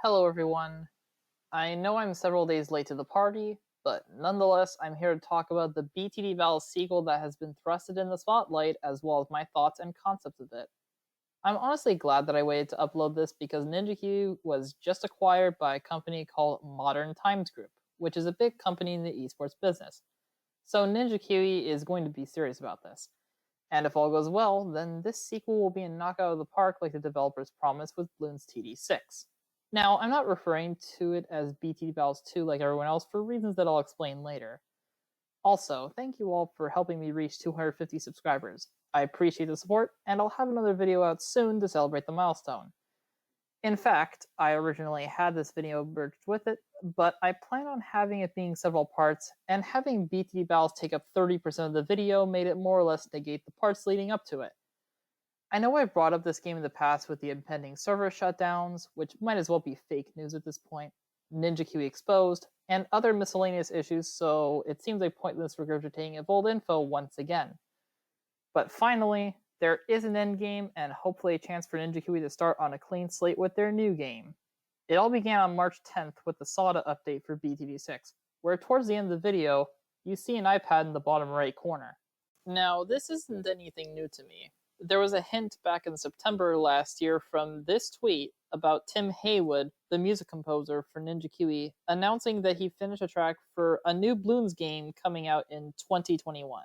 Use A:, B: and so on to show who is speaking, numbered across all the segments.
A: Hello everyone. I know I'm several days late to the party, but nonetheless I'm here to talk about the BTD Valve sequel that has been thrusted in the spotlight, as well as my thoughts and concepts of it. I'm honestly glad that I waited to upload this because Ninja Kiwi was just acquired by a company called Modern Times Group, which is a big company in the esports business. So Ninja Kiwi is going to be serious about this. And if all goes well, then this sequel will be a knockout of the park like the developers promised with Bloons TD6. Now, I'm not referring to it as BTD Valves 2 like everyone else for reasons that I'll explain later. Also, thank you all for helping me reach 250 subscribers. I appreciate the support, and I'll have another video out soon to celebrate the milestone. In fact, I originally had this video merged with it, but I plan on having it being several parts, and having BTD Valves take up 30% of the video made it more or less negate the parts leading up to it. I know I've brought up this game in the past with the impending server shutdowns, which might as well be fake news at this point, Ninja Kiwi exposed, and other miscellaneous issues, so it seems like pointless regurgitating of old info once again. But finally, there is an endgame and hopefully a chance for Ninja Kiwi to start on a clean slate with their new game. It all began on March 10th with the SOTA update for BTD6, where towards the end of the video, you see an iPad in the bottom right corner. Now, this isn't anything new to me. There was a hint back in September last year from this tweet about Tim Haywood, the music composer for Ninja Kiwi, announcing that he finished a track for a new Bloons game coming out in 2021.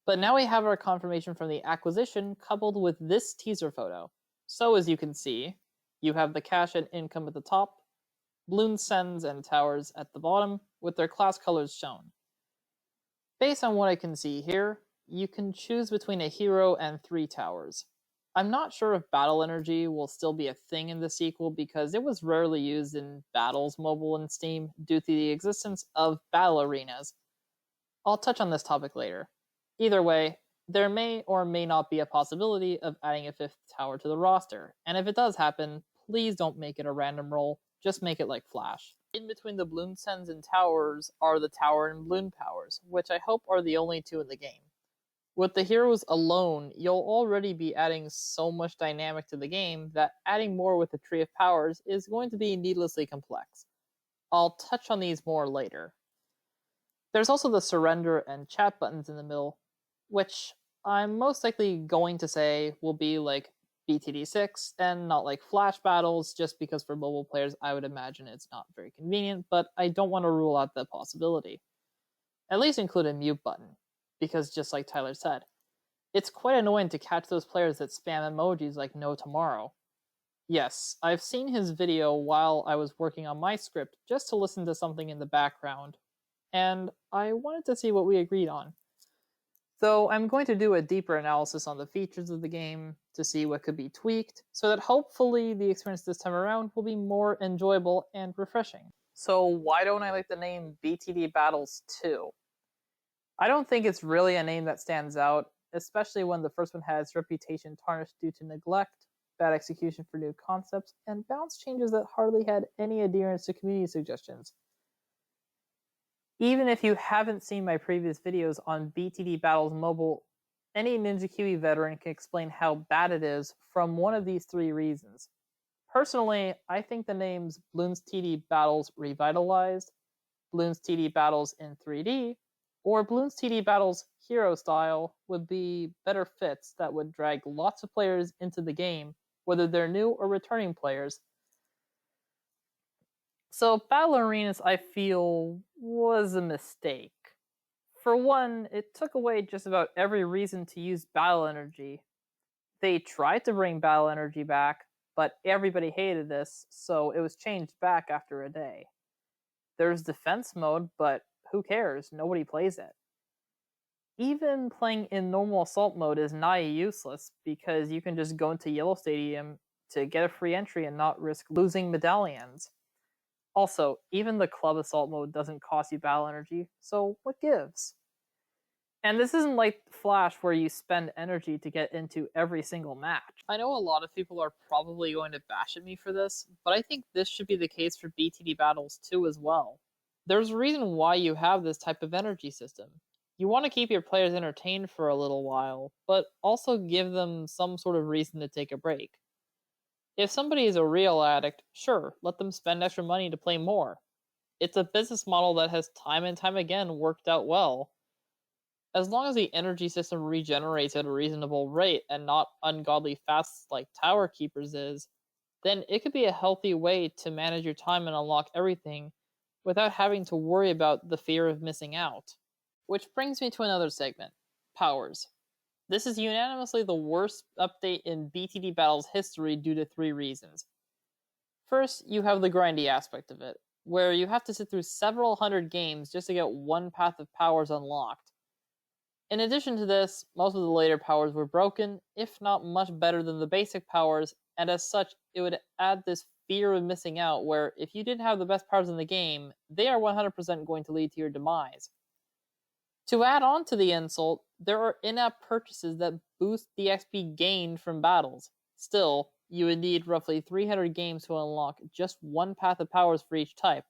A: But now we have our confirmation from the acquisition coupled with this teaser photo. So as you can see, you have the cash and income at the top, Bloons Sends and Towers at the bottom, with their class colors shown. Based on what I can see here, you can choose between a hero and 3 towers. I'm not sure if battle energy will still be a thing in the sequel because it was rarely used in Battles mobile and Steam due to the existence of battle arenas. I'll touch on this topic later. Either way, there may or may not be a possibility of adding a 5th tower to the roster, and if it does happen, please don't make it a random roll, just make it like Flash. In between the Bloons Sends and Towers are the Tower and Bloon powers, which I hope are the only 2 in the game. With the heroes alone, you'll already be adding so much dynamic to the game that adding more with the Tree of Powers is going to be needlessly complex. I'll touch on these more later. There's also the surrender and chat buttons in the middle, which I'm most likely going to say will be like BTD6 and not like Flash battles, just because for mobile players I would imagine it's not very convenient, but I don't want to rule out that possibility. At least include a mute button, because just like Tyler said, it's quite annoying to catch those players that spam emojis like no tomorrow. Yes, I've seen his video while I was working on my script just to listen to something in the background, and I wanted to see what we agreed on. Though I'm going to do a deeper analysis on the features of the game to see what could be tweaked, so that hopefully the experience this time around will be more enjoyable and refreshing. So why don't I like the name BTD Battles 2? I don't think it's really a name that stands out, especially when the first one had its reputation tarnished due to neglect, bad execution for new concepts, and bounce changes that hardly had any adherence to community suggestions. Even if you haven't seen my previous videos on BTD Battles Mobile, any Ninja Kiwi veteran can explain how bad it is from one of these 3 reasons. Personally, I think the names Bloons TD Battles Revitalized, Bloons TD Battles in 3D, or Bloons TD Battles Hero Style would be better fits that would drag lots of players into the game, whether they're new or returning players. So Battle Arenas, I feel, was a mistake. For one, it took away just about every reason to use battle energy. They tried to bring battle energy back, but everybody hated this, so it was changed back after a day. There's defense mode, but who cares? Nobody plays it. Even playing in normal assault mode is nigh useless because you can just go into Yellow Stadium to get a free entry and not risk losing medallions. Also, even the club assault mode doesn't cost you battle energy, so what gives? And this isn't like Flash where you spend energy to get into every single match. I know a lot of people are probably going to bash at me for this, but I think this should be the case for BTD Battles 2 as well. There's a reason why you have this type of energy system. You want to keep your players entertained for a little while, but also give them some sort of reason to take a break. If somebody is a real addict, sure, let them spend extra money to play more. It's a business model that has time and time again worked out well. As long as the energy system regenerates at a reasonable rate and not ungodly fast like Tower Keepers is, then it could be a healthy way to manage your time and unlock everything without having to worry about the fear of missing out. Which brings me to another segment, powers. This is unanimously the worst update in BTD Battle's history due to 3 reasons. First, you have the grindy aspect of it, where you have to sit through several hundred games just to get one path of powers unlocked. In addition to this, most of the later powers were broken, if not much better than the basic powers, and as such, it would add this fear of missing out where if you didn't have the best powers in the game, they are 100% going to lead to your demise. To add on to the insult, there are in-app purchases that boost the XP gained from battles. Still, you would need roughly 300 games to unlock just one path of powers for each type,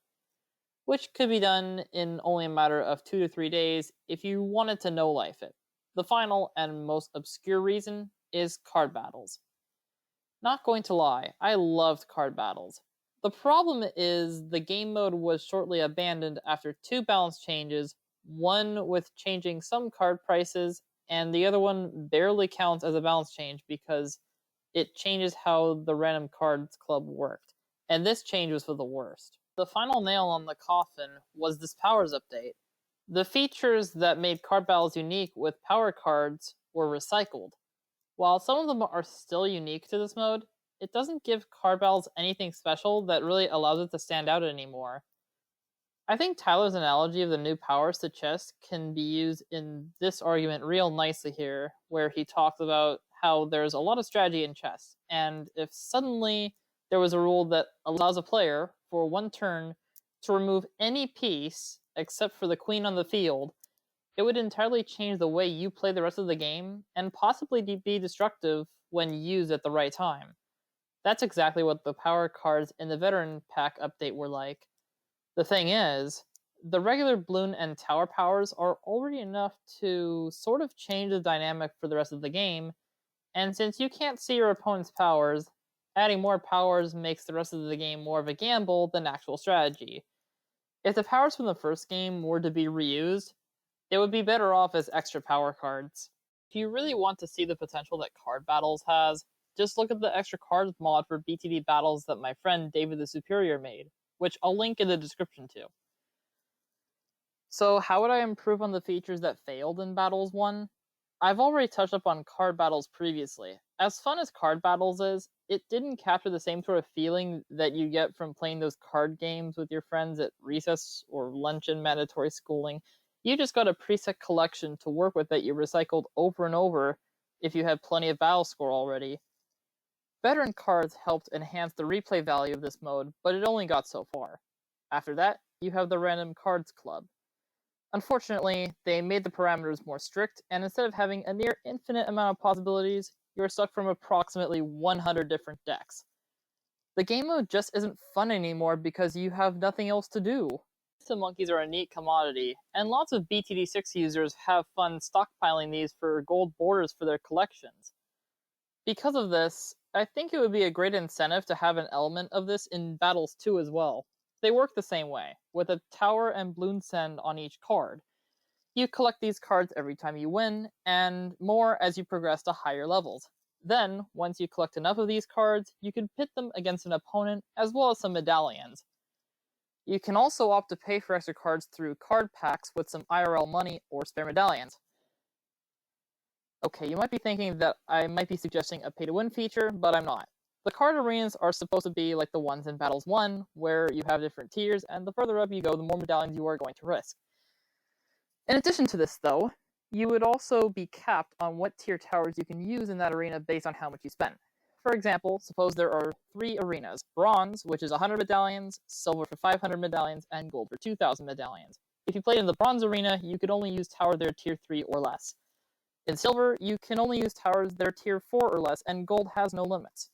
A: which could be done in only a matter of 2 to 3 days if you wanted to no-life it. The final and most obscure reason is card battles. Not going to lie, I loved card battles. The problem is the game mode was shortly abandoned after 2 balance changes, one with changing some card prices, and the other one barely counts as a balance change because it changes how the random cards club worked, and this change was for the worst. The final nail on the coffin was this powers update. The features that made card battles unique with power cards were recycled. While some of them are still unique to this mode, it doesn't give card battles anything special that really allows it to stand out anymore. I think Tyler's analogy of the new powers to chess can be used in this argument real nicely here, where he talks about how there's a lot of strategy in chess, and if suddenly there was a rule that allows a player, for one turn, to remove any piece except for the queen on the field, it would entirely change the way you play the rest of the game, and possibly be destructive when used at the right time. That's exactly what the power cards in the Veteran Pack update were like. The thing is, the regular Bloon and Tower powers are already enough to sort of change the dynamic for the rest of the game, and since you can't see your opponent's powers, adding more powers makes the rest of the game more of a gamble than actual strategy. If the powers from the first game were to be reused, it would be better off as extra power cards. If you really want to see the potential that Card Battles has, just look at the extra cards mod for BTD Battles that my friend David the Superior made, which I'll link in the description to. So how would I improve on the features that failed in Battles 1? I've already touched up on Card Battles previously. As fun as Card Battles is, it didn't capture the same sort of feeling that you get from playing those card games with your friends at recess or lunch in mandatory schooling. You just got a preset collection to work with that you recycled over and over if you had plenty of battle score already. Veteran cards helped enhance the replay value of this mode, but it only got so far. After that, you have the Random Cards Club. Unfortunately, they made the parameters more strict, and instead of having a near infinite amount of possibilities, you're stuck from approximately 100 different decks. The game mode just isn't fun anymore because you have nothing else to do. Insta-Monkeys are a neat commodity, and lots of BTD6 users have fun stockpiling these for gold borders for their collections. Because of this, I think it would be a great incentive to have an element of this in Battles 2 as well. They work the same way, with a tower and Bloon send on each card. You collect these cards every time you win, and more as you progress to higher levels. Then, once you collect enough of these cards, you can pit them against an opponent, as well as some medallions. You can also opt to pay for extra cards through card packs with some IRL money or spare medallions. Okay, you might be thinking that I might be suggesting a pay-to-win feature, but I'm not. The card arenas are supposed to be like the ones in Battles 1, where you have different tiers, and the further up you go, the more medallions you are going to risk. In addition to this, though, you would also be capped on what tier towers you can use in that arena based on how much you spend. For example, suppose there are 3 arenas: Bronze, which is 100 medallions, Silver for 500 medallions, and Gold for 2,000 medallions. If you played in the Bronze arena, you could only use towers that are tier 3 or less. In Silver, you can only use towers that are tier 4 or less, and Gold has no limits.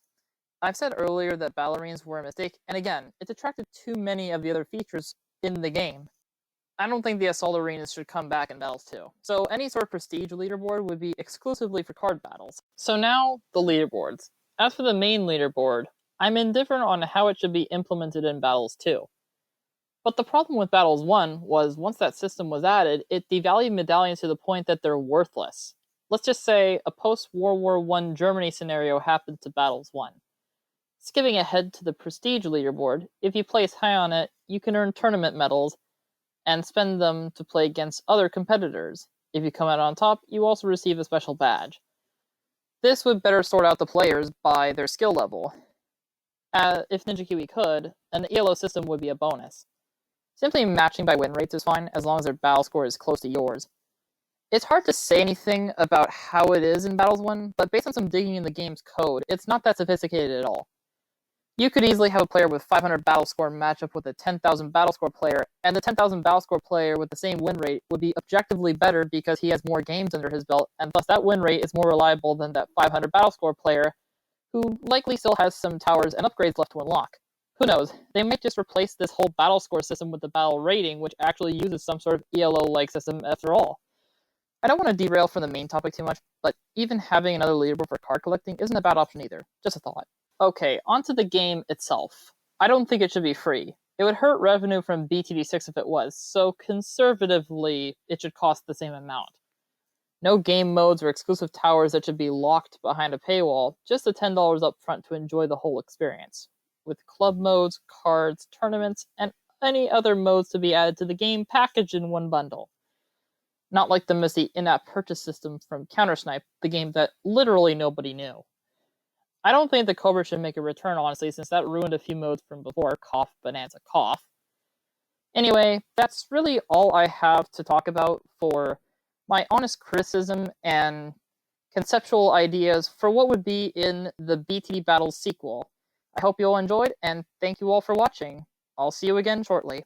A: I've said earlier that battle arenas were a mistake, and again, it detracted too many of the other features in the game. I don't think the Assault arenas should come back in Battles 2, so any sort of prestige leaderboard would be exclusively for card battles. So now, the leaderboards. As for the main leaderboard, I'm indifferent on how it should be implemented in Battles 2. But the problem with Battles 1 was once that system was added, it devalued medallions to the point that they're worthless. Let's just say a post-World War I Germany scenario happened to Battles 1. Skipping ahead to the Prestige leaderboard, if you place high on it, you can earn tournament medals and spend them to play against other competitors. If you come out on top, you also receive a special badge. This would better sort out the players by their skill level. If Ninja Kiwi could, an ELO system would be a bonus. Simply matching by win rates is fine, as long as their battle score is close to yours. It's hard to say anything about how it is in Battles 1, but based on some digging in the game's code, it's not that sophisticated at all. You could easily have a player with 500 battle score match up with a 10,000 battle score player, and the 10,000 battle score player with the same win rate would be objectively better because he has more games under his belt, and thus that win rate is more reliable than that 500 battle score player, who likely still has some towers and upgrades left to unlock. Who knows, they might just replace this whole battle score system with the battle rating, which actually uses some sort of ELO-like system after all. I don't want to derail from the main topic too much, but even having another leaderboard for card collecting isn't a bad option either. Just a thought. Okay, onto the game itself. I don't think it should be free. It would hurt revenue from BTD6 if it was, so conservatively, it should cost the same amount. No game modes or exclusive towers that should be locked behind a paywall, just the $10 up front to enjoy the whole experience, with club modes, cards, tournaments, and any other modes to be added to the game packaged in one bundle. Not like the messy in-app purchase system from Counter-Snipe, the game that literally nobody knew. I don't think the COBRA should make a return, honestly, since that ruined a few modes from before, cough, bonanza, cough. Anyway, that's really all I have to talk about for my honest criticism and conceptual ideas for what would be in the BTD Battles sequel. I hope you all enjoyed, and thank you all for watching. I'll see you again shortly.